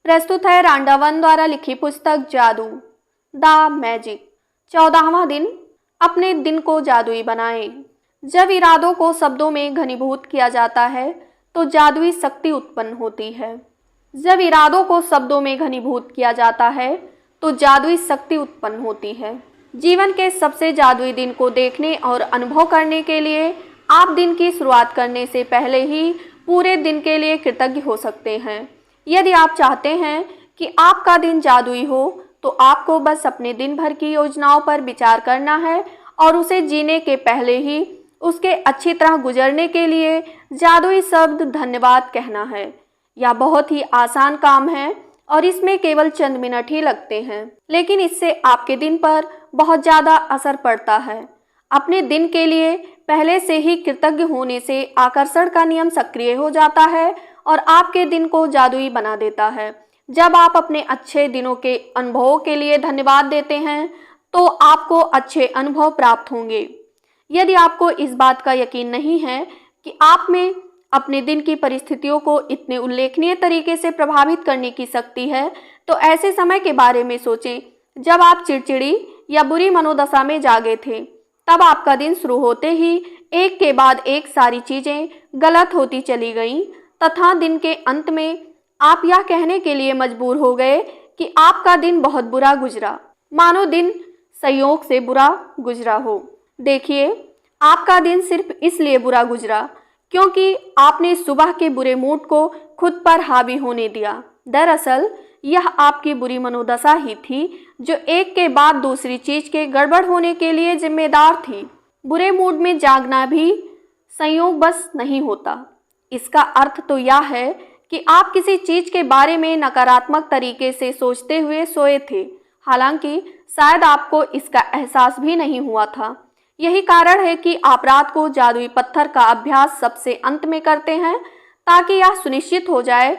प्रस्तुत है रांडावन द्वारा लिखी पुस्तक जादू द मैजिक। 14वां दिन। अपने दिन को जादुई बनाएं। जब इरादों को शब्दों में घनीभूत किया जाता है तो जादुई शक्ति उत्पन्न होती है। जब इरादों को शब्दों में घनीभूत किया जाता है तो जादुई शक्ति उत्पन्न होती है। जीवन के सबसे जादुई दिन को देखने और अनुभव करने के लिए आप दिन की शुरुआत करने से पहले ही पूरे दिन के लिए कृतज्ञ हो सकते हैं। यदि आप चाहते हैं कि आपका दिन जादुई हो तो आपको बस अपने दिन भर की योजनाओं पर विचार करना है और उसे जीने के पहले ही उसके अच्छी तरह गुजरने के लिए जादुई शब्द धन्यवाद कहना है। यह बहुत ही आसान काम है और इसमें केवल चंद मिनट ही लगते हैं, लेकिन इससे आपके दिन पर बहुत ज़्यादा असर पड़ता है। अपने दिन के लिए पहले से ही कृतज्ञ होने से आकर्षण का नियम सक्रिय हो जाता है और आपके दिन को जादुई बना देता है। जब आप अपने अच्छे दिनों के अनुभवों के लिए धन्यवाद देते हैं तो आपको अच्छे अनुभव प्राप्त होंगे। यदि आपको इस बात का यकीन नहीं है कि आप में अपने दिन की परिस्थितियों को इतने उल्लेखनीय तरीके से प्रभावित करने की शक्ति है तो ऐसे समय के बारे में सोचें जब आप चिड़चिड़ी या बुरी मनोदशा में जागे थे। तब आपका दिन शुरू होते ही एक के बाद एक सारी चीज़ें गलत होती चली गईं तथा दिन के अंत में आप यह कहने के लिए मजबूर हो गए कि आपका दिन बहुत बुरा गुजरा, मानो दिन संयोग से बुरा गुजरा हो। देखिए, आपका दिन सिर्फ इसलिए बुरा गुजरा क्योंकि आपने सुबह के बुरे मूड को खुद पर हावी होने दिया। दरअसल यह आपकी बुरी मनोदशा ही थी जो एक के बाद दूसरी चीज के गड़बड़ होने के लिए जिम्मेदार थी। बुरे मूड में जागना भी संयोगवश नहीं होता। इसका अर्थ तो यह है कि आप किसी चीज के बारे में नकारात्मक तरीके से सोचते हुए सोए थे, हालांकि शायद आपको इसका एहसास भी नहीं हुआ था। यही कारण है कि आप रात को जादुई पत्थर का अभ्यास सबसे अंत में करते हैं ताकि यह सुनिश्चित हो जाए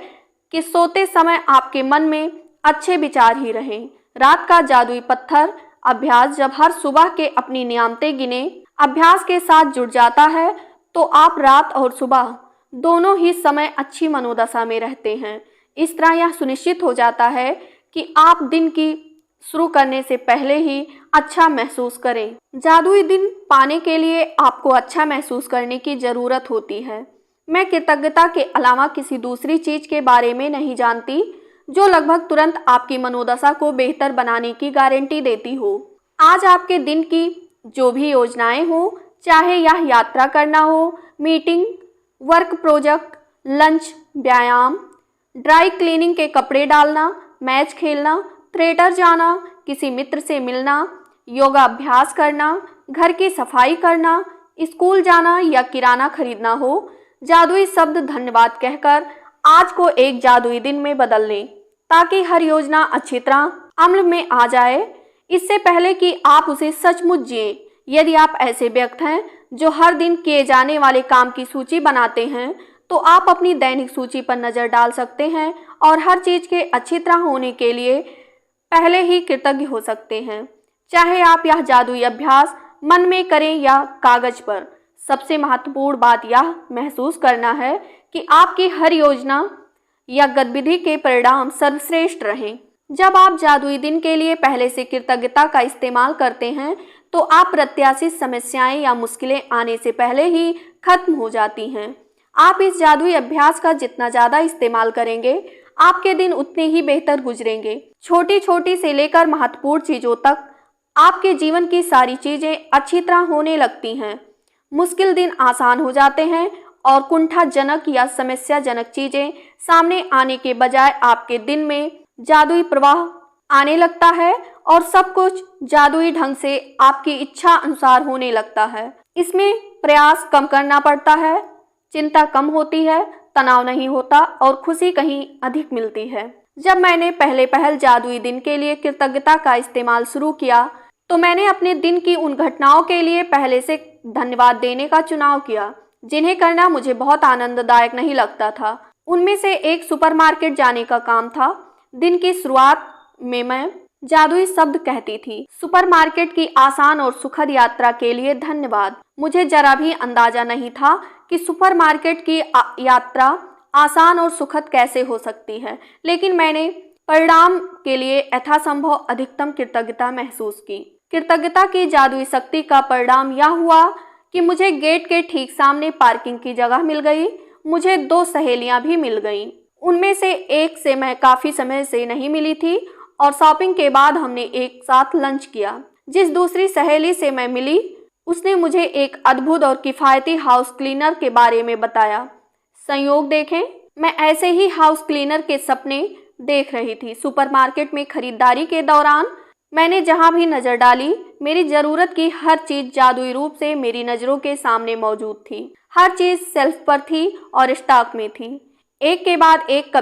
कि सोते समय आपके मन में अच्छे विचार ही रहें। रात का जादुई पत्थर अभ्यास जब हर सुबह के अपनी नियामतें गिने अभ्यास के साथ जुड़ जाता है तो आप रात और सुबह दोनों ही समय अच्छी मनोदशा में रहते हैं। इस तरह यह सुनिश्चित हो जाता है कि आप दिन की शुरू करने से पहले ही अच्छा महसूस करें। जादुई दिन पाने के लिए आपको अच्छा महसूस करने की ज़रूरत होती है। मैं कृतज्ञता के अलावा किसी दूसरी चीज़ के बारे में नहीं जानती जो लगभग तुरंत आपकी मनोदशा को बेहतर बनाने की गारंटी देती हो। आज आपके दिन की जो भी योजनाएं हो, चाहे यह यात्रा करना हो, मीटिंग, वर्क प्रोजेक्ट, लंच, व्यायाम, ड्राई क्लीनिंग के कपड़े डालना, मैच खेलना, थिएटर जाना, किसी मित्र से मिलना, योगा अभ्यास करना, घर की सफाई करना, स्कूल जाना या किराना खरीदना हो, जादुई शब्द धन्यवाद कहकर आज को एक जादुई दिन में बदल लें ताकि हर योजना अच्छी तरह अमल में आ जाए इससे पहले कि आप उसे सचमुच जिएं। यदि आप ऐसे व्यक्ति हैं जो हर दिन किए जाने वाले काम की सूची बनाते हैं तो आप अपनी दैनिक सूची पर नज़र डाल सकते हैं और हर चीज़ के अच्छी तरह होने के लिए पहले ही कृतज्ञ हो सकते हैं। चाहे आप यह जादुई अभ्यास मन में करें या कागज पर, सबसे महत्वपूर्ण बात यह महसूस करना है कि आपकी हर योजना या गतिविधि के परिणाम सर्वश्रेष्ठ रहें। जब आप जादुई दिन के लिए पहले से कृतज्ञता का इस्तेमाल करते हैं तो आप प्रत्याशित समस्याएं या मुश्किलें आने से पहले ही खत्म हो जाती हैं। आप इस जादुई अभ्यास का जितना ज़्यादा इस्तेमाल करेंगे आपके दिन उतने ही बेहतर गुजरेंगे। छोटी छोटी से लेकर महत्वपूर्ण चीज़ों तक आपके जीवन की सारी चीज़ें अच्छी तरह होने लगती हैं। मुश्किल दिन आसान हो जाते हैं और कुंठाजनक या समस्याजनक चीज़ें सामने आने के बजाय आपके दिन में जादुई प्रवाह आने लगता है और सब कुछ जादुई ढंग से आपकी इच्छा अनुसार होने लगता है। इसमें प्रयास कम करना पड़ता है, चिंता कम होती है, तनाव नहीं होता और खुशी कहीं अधिक मिलती है। जब मैंने पहल जादुई दिन के लिए कृतज्ञता का इस्तेमाल शुरू किया तो मैंने अपने दिन की उन घटनाओं के लिए पहले से धन्यवाद देने का चुनाव किया जिन्हें करना मुझे बहुत आनंददायक नहीं लगता था। उनमें से एक सुपरमार्केट जाने का काम था। दिन की शुरुआत में मैं जादुई शब्द कहती थी, सुपरमार्केट की आसान और सुखद यात्रा के लिए धन्यवाद। मुझे जरा भी अंदाजा नहीं था कि सुपरमार्केट की यात्रा आसान और सुखद कैसे हो सकती है, लेकिन मैंने परिणाम के लिए यथासंभव अधिकतम कृतज्ञता महसूस की। कृतज्ञता की जादुई शक्ति का परिणाम यह हुआ कि मुझे गेट के ठीक सामने पार्किंग की जगह मिल गई। मुझे 2 सहेलियां भी मिल गईं। उनमें से एक से मैं काफ़ी समय से नहीं मिली थी और शॉपिंग के बाद हमने एक साथ लंच किया। जिस दूसरी सहेली से मैं मिली, उसने मुझे एक अद्भुत और किफ़ायती हाउस क्लीनर के बारे में बताया। संयोग देखें, मैं ऐसे ही हाउस क्लीनर के सपने देख रही थी। सुपरमार्केट में खरीदारी के दौरान मैंने जहां भी नज़र डाली, मेरी ज़रूरत की हर चीज़ जादुई रूप से मेरी नज़रों के सामने मौजूद थी। हर चीज़ शेल्फ पर थी और स्टॉक में थी। एक के बाद एक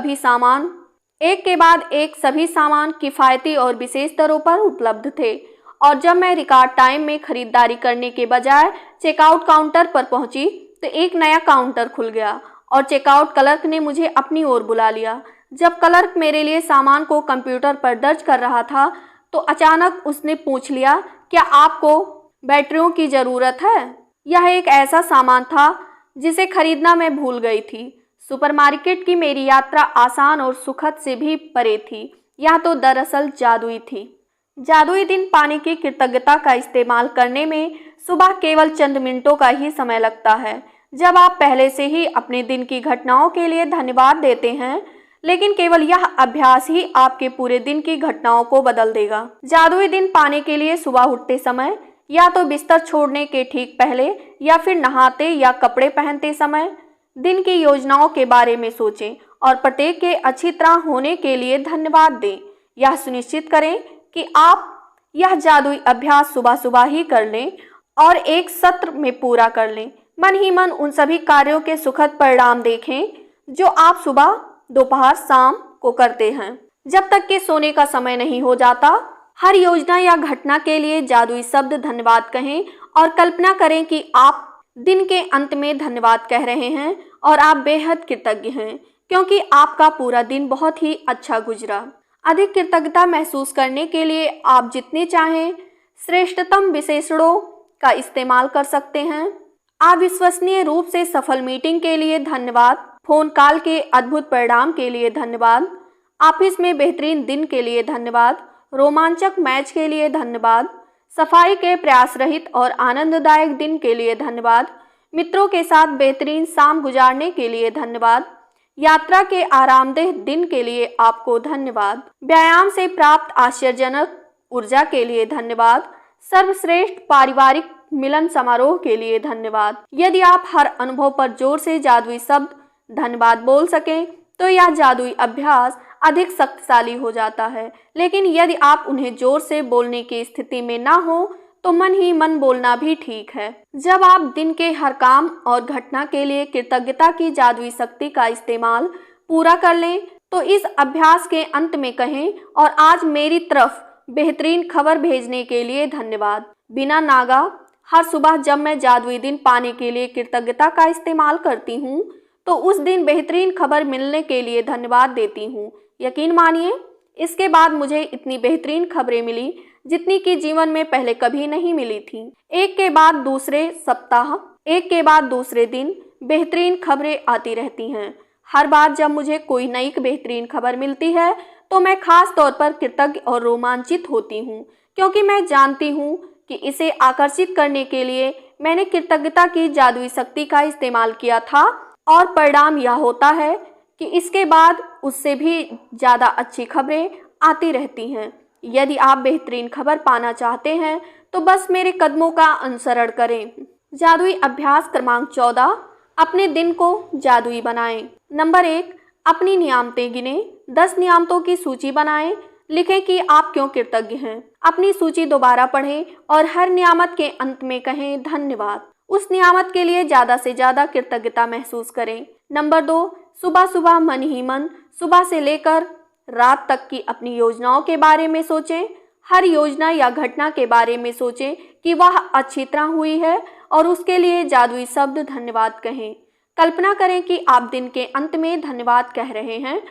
सभी सामान किफ़ायती और विशेष दरों पर उपलब्ध थे। और जब मैं रिकॉर्ड टाइम में खरीदारी करने के बजाय चेकआउट काउंटर पर पहुंची, तो एक नया काउंटर खुल गया और चेकआउट क्लर्क ने मुझे अपनी ओर बुला लिया। जब क्लर्क मेरे लिए सामान को कंप्यूटर पर दर्ज कर रहा था, तो अचानक उसने पूछ लिया, क्या आपको बैटरियों की ज़रूरत है? यह एक ऐसा सामान था जिसे खरीदना मैं भूल गई थी। सुपरमार्केट की मेरी यात्रा आसान और सुखद से भी परे थी। यह तो दरअसल जादुई थी। जादुई दिन पाने की कृतज्ञता का इस्तेमाल करने में सुबह केवल चंद मिनटों का ही समय लगता है। जब आप पहले से ही अपने दिन की घटनाओं के लिए धन्यवाद देते हैं, लेकिन केवल यह अभ्यास ही आपके पूरे दिन की घटनाओं को बदल देगा। जादुई दिन पाने के लिए सुबह उठते समय, या तो बिस्तर छोड़ने के ठीक पहले या फिर नहाते या कपड़े पहनते समय दिन की योजनाओं के बारे में सोचें और प्रत्येक के अच्छी तरह होने के लिए धन्यवाद दें। यह सुनिश्चित करें कि आप यह जादुई अभ्यास सुबह सुबह ही कर लें और एक सत्र में पूरा कर लें। मन ही मन उन सभी कार्यों के सुखद परिणाम देखें जो आप सुबह, दोपहर, शाम को करते हैं, जब तक कि सोने का समय नहीं हो जाता। हर योजना या घटना के लिए जादुई शब्द धन्यवाद कहें और कल्पना करें कि आप दिन के अंत में धन्यवाद कह रहे हैं और आप बेहद कृतज्ञ हैं क्योंकि आपका पूरा दिन बहुत ही अच्छा गुजरा। अधिक कृतज्ञता महसूस करने के लिए आप जितने चाहें श्रेष्ठतम विशेषणों का इस्तेमाल कर सकते हैं। अविश्वसनीय रूप से सफल मीटिंग के लिए धन्यवाद, फोन कॉल के अद्भुत परिणाम के लिए धन्यवाद, ऑफिस में बेहतरीन दिन के लिए धन्यवाद, रोमांचक मैच के लिए धन्यवाद, सफाई के प्रयास रहित और आनंददायक दिन के लिए धन्यवाद, मित्रों के साथ बेहतरीन शाम गुजारने के लिए धन्यवाद, यात्रा के आरामदेह दिन के लिए आपको धन्यवाद, व्यायाम से प्राप्त आश्चर्यजनक ऊर्जा के लिए धन्यवाद, सर्वश्रेष्ठ पारिवारिक मिलन समारोह के लिए धन्यवाद। यदि आप हर अनुभव पर जोर से जादुई शब्द धन्यवाद बोल सकें, तो यह जादुई अभ्यास अधिक शक्तिशाली हो जाता है। लेकिन यदि आप उन्हें जोर से बोलने की स्थिति में ना हो, तो मन ही मन बोलना भी ठीक है। जब आप दिन के हर काम और घटना के लिए कृतज्ञता की जादुई शक्ति का इस्तेमाल पूरा कर लें, तो इस अभ्यास के अंत में कहें, और आज मेरी तरफ बेहतरीन खबर भेजने के लिए धन्यवाद। बिना नागा, हर सुबह जब मैं जादुई दिन पाने के लिए कृतज्ञता का इस्तेमाल करती हूँ, तो उस दिन बेहतरीन खबर मिलने के लिए धन्यवाद देती हूँ। यकीन मानिए, इसके बाद मुझे इतनी बेहतरीन खबरें मिली जितनी कि जीवन में पहले कभी नहीं मिली थी। एक के बाद दूसरे सप्ताह, एक के बाद दूसरे दिन बेहतरीन खबरें आती रहती हैं। हर बार जब मुझे कोई नई बेहतरीन खबर मिलती है, तो मैं खास तौर पर कृतज्ञ और रोमांचित होती हूँ, क्योंकि मैं जानती हूँ कि इसे आकर्षित करने के लिए मैंने कृतज्ञता की जादुई शक्ति का इस्तेमाल किया था, और परिणाम यह होता है कि इसके बाद उससे भी ज़्यादा अच्छी खबरें आती रहती हैं। यदि आप बेहतरीन खबर पाना चाहते हैं, तो बस मेरे कदमों का अनुसरण करें। जादुई अभ्यास क्रमांक 14, अपने दिन को जादुई बनाएं। नंबर 1, अपनी नियामतें गिनें। 10 नियामतों की सूची बनाएं। लिखें कि आप क्यों कृतज्ञ हैं। अपनी सूची दोबारा पढ़ें और हर नियामत के अंत में कहें धन्यवाद। उस नियामत के लिए ज़्यादा से ज़्यादा कृतज्ञता महसूस करें। नंबर 2, सुबह सुबह मन ही मन सुबह से लेकर रात तक की अपनी योजनाओं के बारे में सोचें। हर योजना या घटना के बारे में सोचें कि वह अच्छी तरह हुई है और उसके लिए जादुई शब्द धन्यवाद कहें। कल्पना करें कि आप दिन के अंत में धन्यवाद कह रहे हैं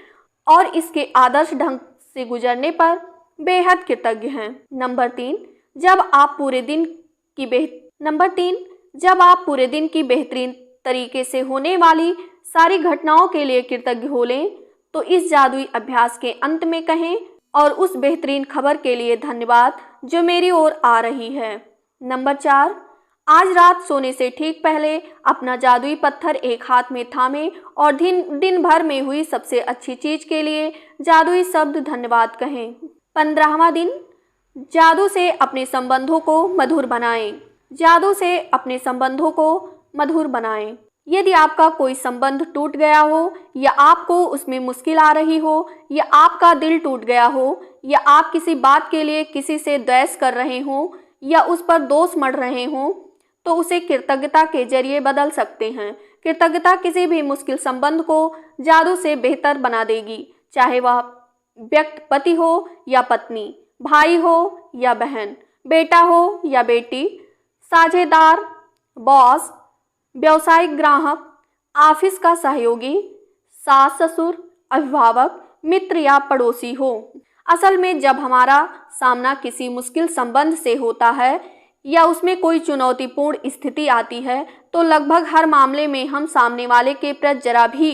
और इसके आदर्श ढंग से गुजरने पर बेहद कृतज्ञ हैं। नंबर 3, जब आप पूरे दिन की बेहतरीन तरीके से होने वाली सारी घटनाओं के लिए कृतज्ञ हो लें तो इस जादुई अभ्यास के अंत में कहें, और उस बेहतरीन खबर के लिए धन्यवाद जो मेरी ओर आ रही है। नंबर 4, आज रात सोने से ठीक पहले अपना जादुई पत्थर एक हाथ में थामें और दिन भर में हुई सबसे अच्छी चीज के लिए जादुई शब्द धन्यवाद कहें। 15वां दिन, जादू से अपने संबंधों को मधुर बनाएं। जादू से अपने संबंधों को मधुर बनाएं। यदि आपका कोई संबंध टूट गया हो या आपको उसमें मुश्किल आ रही हो या आपका दिल टूट गया हो या आप किसी बात के लिए किसी से द्वेष कर रहे हो या उस पर दोष मढ़ रहे हो तो उसे कृतज्ञता के जरिए बदल सकते हैं। कृतज्ञता किसी भी मुश्किल संबंध को जादू से बेहतर बना देगी, चाहे वह व्यक्ति पति हो या पत्नी, भाई हो या बहन, बेटा हो या बेटी, साझेदार, बॉस, व्यावसायिक ग्राहक, ऑफिस का सहयोगी, सास ससुर, अभिभावक, मित्र या पड़ोसी हो। असल में जब हमारा सामना किसी मुश्किल संबंध से होता है या उसमें कोई चुनौतीपूर्ण स्थिति आती है तो लगभग हर मामले में हम सामने वाले के प्रति जरा भी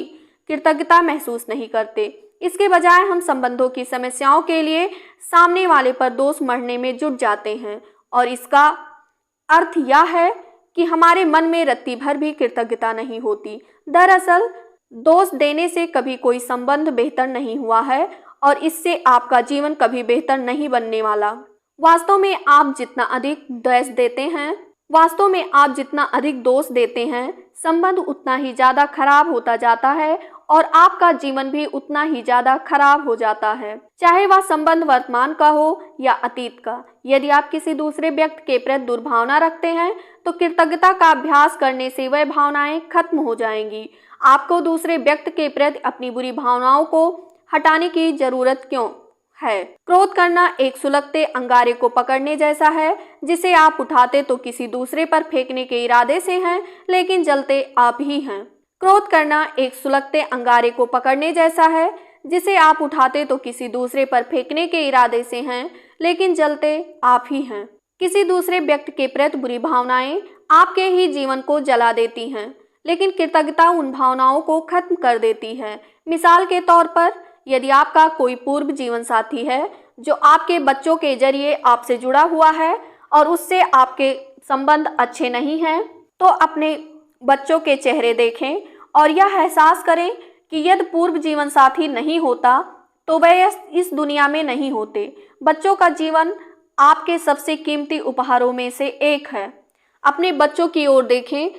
कृतज्ञता महसूस नहीं करते। इसके बजाय हम संबंधों की समस्याओं के लिए सामने वाले पर दोष मढ़ने में जुट जाते हैं, और इसका अर्थ यह है कि हमारे मन में रत्ती भर भी कृतज्ञता नहीं होती। दरअसल दोष देने से कभी कोई संबंध बेहतर नहीं हुआ है और इससे आपका जीवन कभी बेहतर नहीं बनने वाला। वास्तव में आप जितना अधिक दोष देते हैं, संबंध उतना ही ज़्यादा खराब होता जाता है और आपका जीवन भी उतना ही ज़्यादा खराब हो जाता है, चाहे वह संबंध वर्तमान का हो या अतीत का। यदि आप किसी दूसरे व्यक्ति के प्रति दुर्भावना रखते हैं तो कृतज्ञता का अभ्यास करने से वह भावनाएं खत्म हो जाएंगी। आपको दूसरे व्यक्ति के प्रति अपनी बुरी भावनाओं को हटाने की जरूरत क्यों है? क्रोध करना एक सुलगते अंगारे को पकड़ने जैसा है, जिसे आप उठाते तो किसी दूसरे पर फेंकने के इरादे से हैं, लेकिन जलते आप ही हैं। क्रोध करना एक सुलगते अंगारे को पकड़ने जैसा है, जिसे आप उठाते तो किसी दूसरे पर फेंकने के इरादे से हैं, लेकिन जलते आप ही हैं। किसी दूसरे व्यक्ति के प्रति बुरी भावनाएं आपके ही जीवन को जला देती हैं, लेकिन कृतज्ञता उन भावनाओं को खत्म कर देती है। मिसाल के तौर पर, यदि आपका कोई पूर्व जीवन साथी है जो आपके बच्चों के जरिए आपसे जुड़ा हुआ है और उससे आपके संबंध अच्छे नहीं हैं, तो अपने बच्चों के चेहरे देखें और यह एहसास करें कि यदि पूर्व जीवन साथी नहीं होता तो वह इस दुनिया में नहीं होते। बच्चों का जीवन आपके सबसे कीमती उपहारों में से एक है। अपने बच्चों की ओर देखें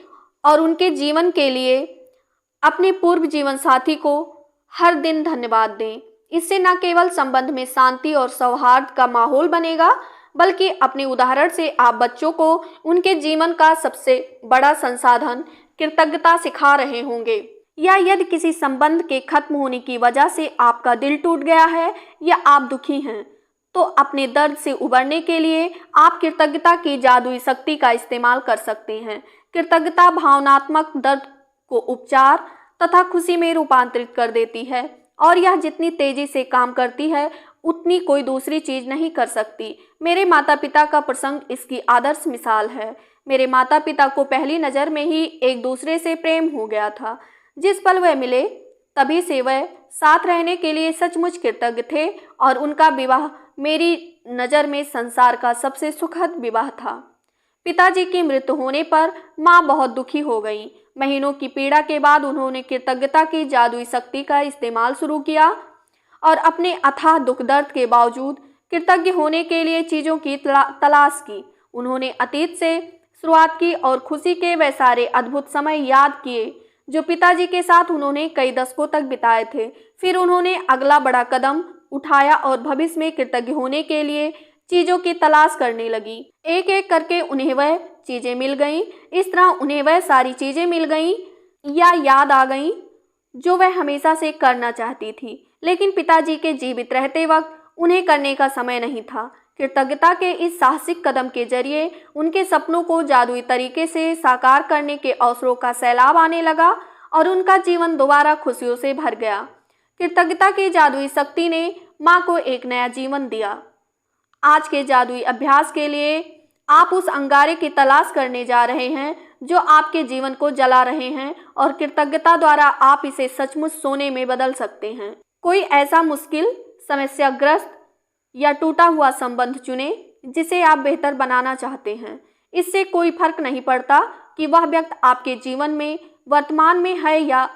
और उनके जीवन के लिए अपने पूर्व जीवन साथी को हर दिन धन्यवाद दें। इससे न केवल संबंध में शांति और सौहार्द का माहौल बनेगा, बल्कि अपने उदाहरण से आप बच्चों को उनके जीवन का सबसे बड़ा संसाधन कृतज्ञता सिखा रहे होंगे। या यदि किसी संबंध के खत्म होने की वजह से आपका दिल टूट गया है या आप दुखी हैं, तो अपने दर्द से उबरने के लिए आप कृतज्ञता की जादुई शक्ति का इस्तेमाल कर सकते हैं। कृतज्ञता भावनात्मक दर्द को उपचार तथा खुशी में रूपांतरित कर देती है, और यह जितनी तेजी से काम करती है उतनी कोई दूसरी चीज नहीं कर सकती। मेरे माता पिता का प्रसंग इसकी आदर्श मिसाल है। मेरे माता पिता को पहली नज़र में ही एक दूसरे से प्रेम हो गया था। जिस पल वह मिले तभी से वह साथ रहने के लिए सचमुच कृतज्ञ थे, और उनका विवाह मेरी नज़र में संसार का सबसे सुखद विवाह था। पिताजी की मृत्यु होने पर माँ बहुत दुखी हो गई। महीनों की पीड़ा के बाद उन्होंने कृतज्ञता की जादुई शक्ति का इस्तेमाल शुरू किया और अपने अथाह दुख दर्द के बावजूद कृतज्ञ होने के लिए चीज़ों की तलाश की। उन्होंने अतीत से शुरुआत की और खुशी के वे सारे अद्भुत समय याद किए जो पिताजी के साथ उन्होंने कई दशकों तक बिताए थे। फिर उन्होंने अगला बड़ा कदम उठाया और भविष्य में कृतज्ञ होने के लिए चीज़ों की तलाश करने लगी। एक एक करके उन्हें वह चीज़ें मिल गईं। इस तरह उन्हें वह सारी चीज़ें मिल गईं या याद आ गईं जो वह हमेशा से करना चाहती थी, लेकिन पिताजी के जीवित रहते वक्त उन्हें करने का समय नहीं था। कृतज्ञता के इस साहसिक कदम के जरिए उनके सपनों को जादुई तरीके से साकार करने के अवसरों का सैलाब आने लगा और उनका जीवन दोबारा खुशियों से भर गया। कृतज्ञता की जादुई शक्ति ने माँ को एक नया जीवन दिया। आज के जादुई अभ्यास के लिए आप उस अंगारे की तलाश करने जा रहे हैं जो आपके जीवन को जला रहे हैं और कृतज्ञता द्वारा आप इसे सचमुच सोने में बदल सकते हैं। कोई ऐसा मुश्किल, समस्याग्रस्त या टूटा हुआ संबंध चुनें जिसे आप बेहतर बनाना चाहते हैं। इससे कोई फर्क नहीं पड़ता कि वह व्यक्ति आपके जीवन में वर्तमान में है या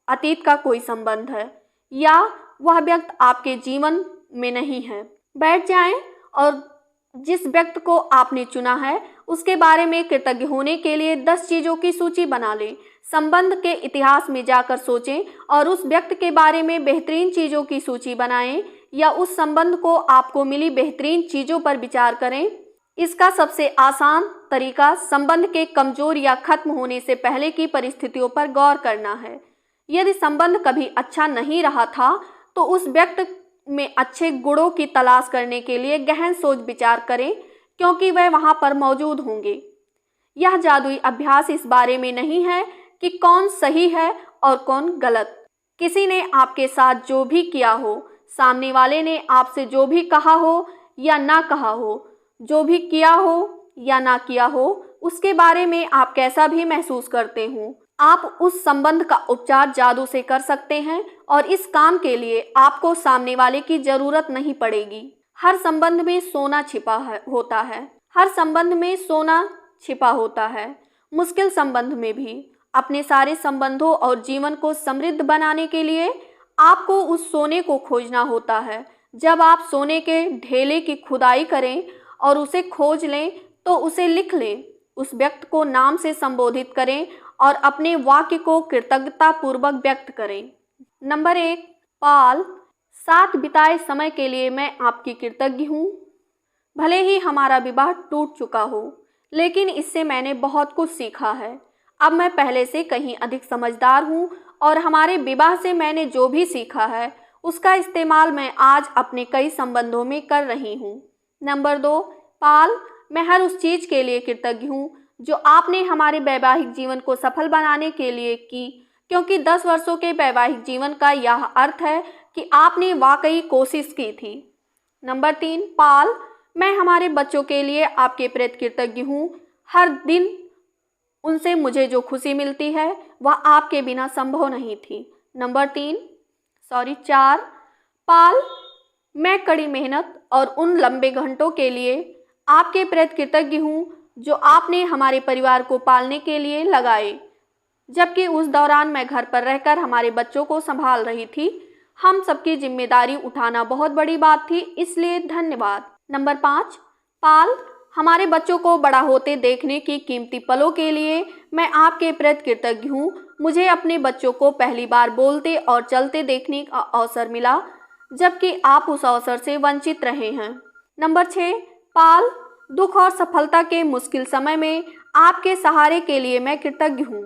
अतीत का कोई संबंध है, या वह व्यक्ति आपके जीवन में नहीं है। बैठ जाएं और जिस व्यक्ति को आपने चुना है उसके बारे में कृतज्ञ होने के लिए 10 चीज़ों की सूची बना लें। संबंध के इतिहास में जाकर सोचें और उस व्यक्ति के बारे में बेहतरीन चीज़ों की सूची बनाएं, या उस संबंध को आपको मिली बेहतरीन चीज़ों पर विचार करें। इसका सबसे आसान तरीका संबंध के कमज़ोर या खत्म होने से पहले की परिस्थितियों पर गौर करना है। यदि संबंध कभी अच्छा नहीं रहा था तो उस व्यक्ति में अच्छे गुणों की तलाश करने के लिए गहन सोच विचार करें, क्योंकि वह वहाँ पर मौजूद होंगे। यह जादुई अभ्यास इस बारे में नहीं है कि कौन सही है और कौन गलत। किसी ने आपके साथ जो भी किया हो, सामने वाले ने आपसे जो भी कहा हो या ना कहा हो, जो भी किया हो या ना किया हो, उसके बारे में आप कैसा भी महसूस करते हो, आप उस संबंध का उपचार जादू से कर सकते हैं और इस काम के लिए आपको सामने वाले की जरूरत नहीं पड़ेगी। हर संबंध में सोना होता है। हर संबंध में सोना छिपा होता है। मुश्किल संबंध में भी। अपने सारे संबंधों और जीवन को समृद्ध बनाने के लिए आपको उस सोने को खोजना होता है। जब आप सोने के ढेले की खुदाई करें और उसे खोज लें तो उसे लिख लें। उस व्यक्ति को नाम से संबोधित करें और अपने वाक्य को कृतज्ञता पूर्वक व्यक्त करें। नंबर 1, पाल, साथ बिताए समय के लिए मैं आपकी कृतज्ञ हूँ। भले ही हमारा विवाह टूट चुका हो, लेकिन इससे मैंने बहुत कुछ सीखा है। अब मैं पहले से कहीं अधिक समझदार हूँ और हमारे विवाह से मैंने जो भी सीखा है उसका इस्तेमाल मैं आज अपने कई संबंधों में कर रही हूँ। नंबर 2, पाल, मैं हर उस चीज़ के लिए कृतज्ञ हूँ जो आपने हमारे वैवाहिक जीवन को सफल बनाने के लिए की, क्योंकि 10 वर्षों के वैवाहिक जीवन का यह अर्थ है कि आपने वाकई कोशिश की थी। नंबर 3, पाल, मैं हमारे बच्चों के लिए आपके प्रति कृतज्ञ हूँ। हर दिन उनसे मुझे जो खुशी मिलती है वह आपके बिना संभव नहीं थी। नंबर 4, पाल, मैं कड़ी मेहनत और उन लंबे घंटों के लिए आपके प्रति कृतज्ञ हूँ जो आपने हमारे परिवार को पालने के लिए लगाए, जबकि उस दौरान मैं घर पर रहकर हमारे बच्चों को संभाल रही थी। हम सबकी जिम्मेदारी उठाना बहुत बड़ी बात थी, इसलिए धन्यवाद। नंबर 5, पाल, हमारे बच्चों को बड़ा होते देखने की कीमती पलों के लिए मैं आपके प्रति कृतज्ञ हूँ। मुझे अपने बच्चों को पहली बार बोलते और चलते देखने का अवसर मिला, जबकि आप उस अवसर से वंचित रहे हैं। नंबर 6, पाल, दुख और सफलता के मुश्किल समय में आपके सहारे के लिए मैं कृतज्ञ हूँ।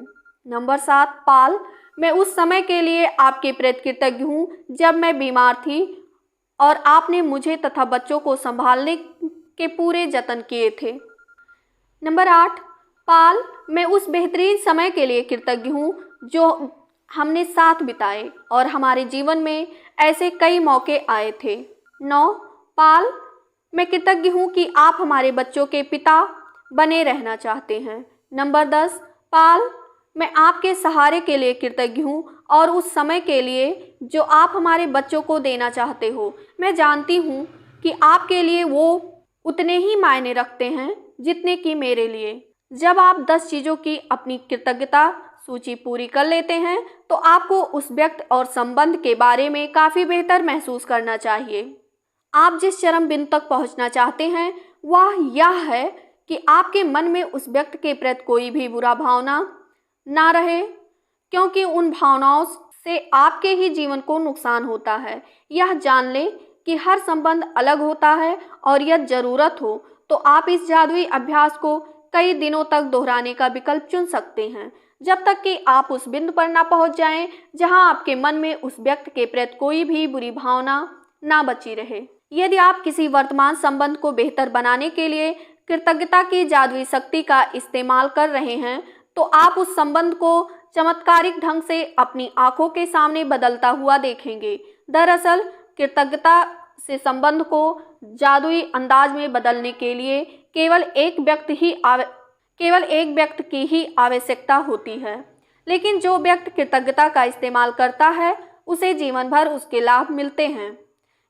नंबर 7, पाल, मैं उस समय के लिए आपके प्रति कृतज्ञ हूँ जब मैं बीमार थी और आपने मुझे तथा बच्चों को संभालने के पूरे जतन किए थे। नंबर 8, पाल, मैं उस बेहतरीन समय के लिए कृतज्ञ हूँ जो हमने साथ बिताए और हमारे जीवन में ऐसे कई मौके आए थे। 9, पाल, मैं कृतज्ञ हूँ कि आप हमारे बच्चों के पिता बने रहना चाहते हैं। नंबर 10, पाल, मैं आपके सहारे के लिए कृतज्ञ हूँ और उस समय के लिए जो आप हमारे बच्चों को देना चाहते हो। मैं जानती हूँ कि आपके लिए वो उतने ही मायने रखते हैं जितने कि मेरे लिए। जब आप 10 चीज़ों की अपनी कृतज्ञता सूची पूरी कर लेते हैं तो आपको उस व्यक्ति और संबंध के बारे में काफ़ी बेहतर महसूस करना चाहिए। आप जिस चरम बिंदु तक पहुंचना चाहते हैं वह यह है कि आपके मन में उस व्यक्ति के प्रति कोई भी बुरा भावना ना रहे, क्योंकि उन भावनाओं से आपके ही जीवन को नुकसान होता है। यह जान लें कि हर संबंध अलग होता है और यदि ज़रूरत हो तो आप इस जादुई अभ्यास को कई दिनों तक दोहराने का विकल्प चुन सकते हैं, जब तक कि आप उस बिंदु पर ना पहुंच जाएं जहां आपके मन में उस व्यक्ति के प्रति कोई भी बुरी भावना ना बची रहे। यदि आप किसी वर्तमान संबंध को बेहतर बनाने के लिए कृतज्ञता की जादुई शक्ति का इस्तेमाल कर रहे हैं तो आप उस संबंध को चमत्कारिक ढंग से अपनी आंखों के सामने बदलता हुआ देखेंगे। दरअसल कृतज्ञता से संबंध को जादुई अंदाज में बदलने के लिए केवल एक व्यक्ति की ही आवश्यकता होती है, लेकिन जो व्यक्ति कृतज्ञता का इस्तेमाल करता है उसे जीवन भर उसके लाभ मिलते हैं।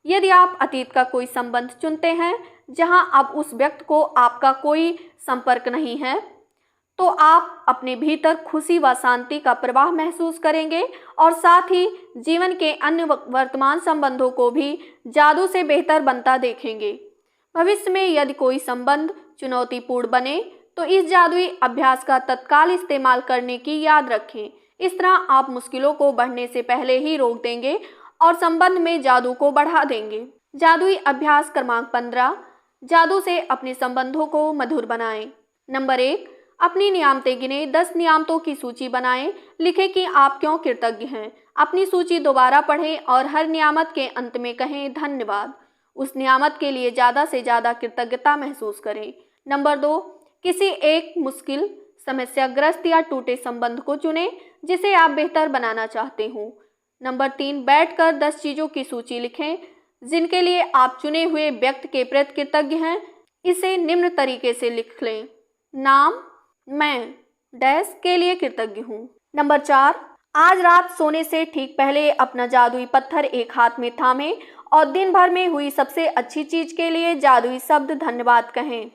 यदि आप अतीत का कोई संबंध चुनते हैं जहां अब उस व्यक्ति को आपका कोई संपर्क नहीं है, तो आप अपने भीतर खुशी व शांति का प्रवाह महसूस करेंगे और साथ ही जीवन के अन्य वर्तमान संबंधों को भी जादू से बेहतर बनता देखेंगे। भविष्य में यदि कोई संबंध चुनौतीपूर्ण बने तो इस जादुई अभ्यास का तत्काल इस्तेमाल करने की याद रखें। इस तरह आप मुश्किलों को बढ़ने से पहले ही रोक देंगे और संबंध में जादू को बढ़ा देंगे। जादुई अभ्यास क्रमांक 15, जादू से अपने संबंधों को मधुर बनाएं। नंबर 1, अपनी नियामतें गिने। 10 नियामतों की सूची बनाएं। लिखें कि आप क्यों कृतज्ञ हैं। अपनी सूची दोबारा पढ़ें और हर नियामत के अंत में कहें धन्यवाद। उस नियामत के लिए ज़्यादा से ज़्यादा कृतज्ञता महसूस करें। नंबर 2, किसी एक मुश्किल, समस्याग्रस्त या टूटे संबंध को चुनें जिसे आप बेहतर बनाना चाहते हो। नंबर 3, बैठकर 10 चीज़ों की सूची लिखें जिनके लिए आप चुने हुए व्यक्ति के प्रति कृतज्ञ हैं। इसे निम्न तरीके से लिख लें। नाम, मैं डैश के लिए कृतज्ञ हूँ। नंबर 4, आज रात सोने से ठीक पहले अपना जादुई पत्थर एक हाथ में थामें और दिन भर में हुई सबसे अच्छी चीज़ के लिए जादुई शब्द धन्यवाद कहें।